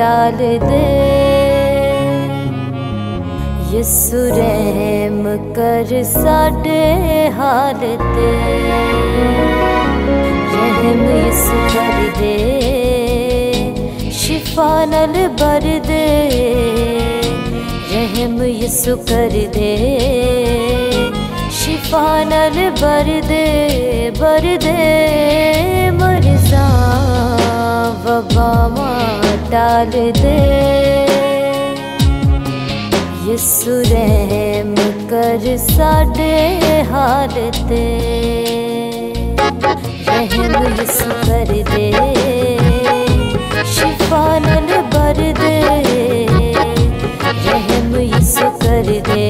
टाल दे। यीशु रहम कर साडे हाल ते, रहम यीशु कर दे, शिफा नाल भर दे। रहम यीशु कर दे, शिफा नाल भर दे, भर दे। मर्ज़ा वबावां टाल दे। यीशु रहम कर साडे हाल ते, रहम यीशु कर दे, शिफा नाल भर दे। रहम यीशु कर दे,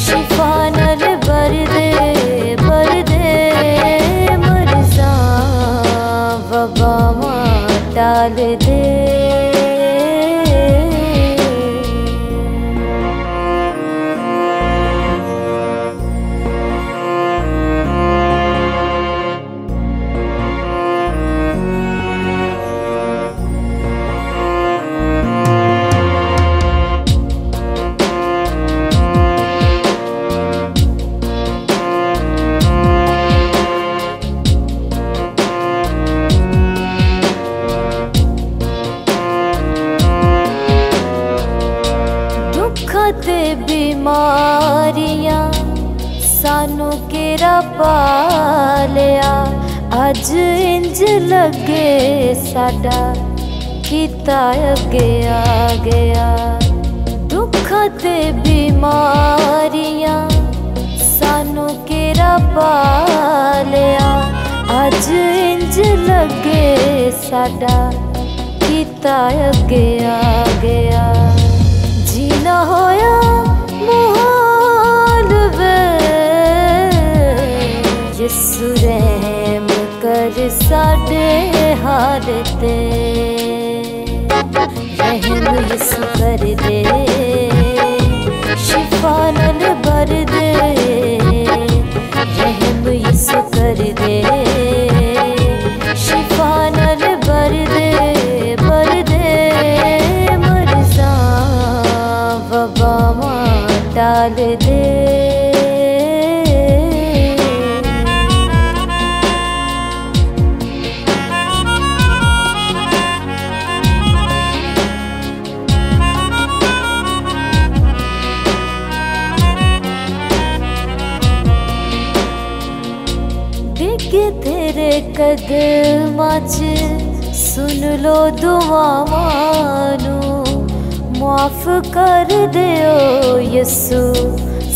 शिफा नाल भर दे, भर दे। मर्ज़ा वबावां टाल दे। ते बीमारियां सानू केरा पालिया, अज इंज लगे साडा कीता अगे आ गया। दुख ते बीमारियां सानू केरा पालिया, अज इंज लगे साडा कीता अगे आ गया। जीना होया मुहाल वे, यीशु रहम कर साडे हाल ते। रहम यीशु कर दे, शिफा नाल भर दे। रहम यीशु कर दे, शिफा नाल भर दे, भर दे। मर्ज़ा वबावां टाल दे। डिगे तेरे कदमां च सुन लो दुआवां नू, माफ कर दियो यीशु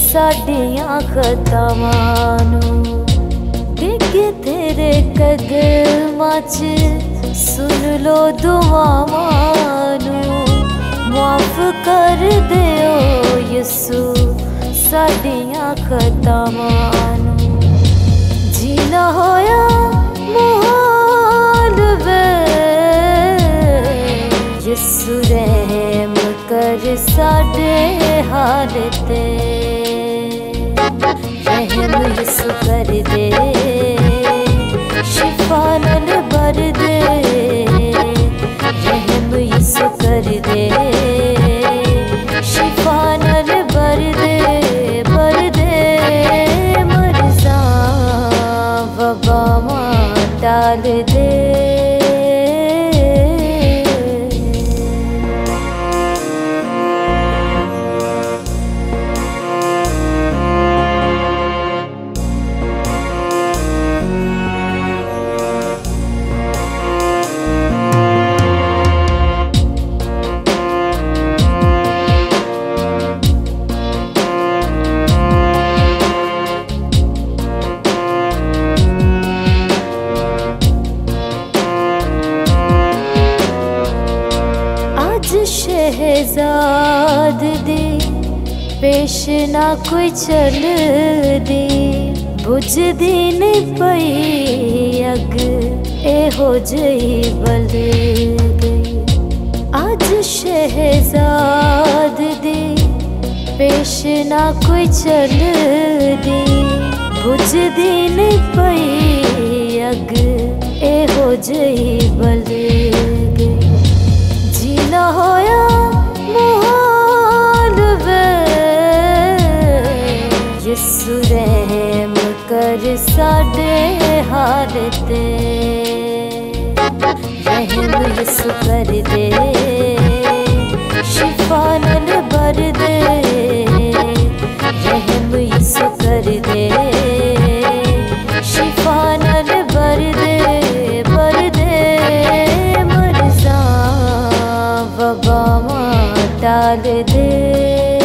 साडियां खतावां नू। डिगे तेरे कदमां च सुन लो दुआवां नू, माफ कर दियो यीशु साडियां खतावां नू। जीना होया मुहाल वे, यीशु रहम कर साडे हाल ते। रहम यीशु कर दे, शिफा नाल भर दे। रहम यीशु कर दे, शिफा नाल भर दे, भर दे। मर्ज़ा वबावां टाल दे। शहजाद दी पेश ना कोई चल दी, बुझदी नहीं पई अग एहो जही बल गई। अज शहजाद दी पेश ना कोई चल दी, बुझदी नहीं पई अग एहो जही बल गई। होया मुहाल वे यसु रहम कर साडे हाल ते रहम यसु कर दे शिफा नाल भर दे रहम यसु कर दे शिफा नाल भर दे मरज़ा वबामा टाल दे।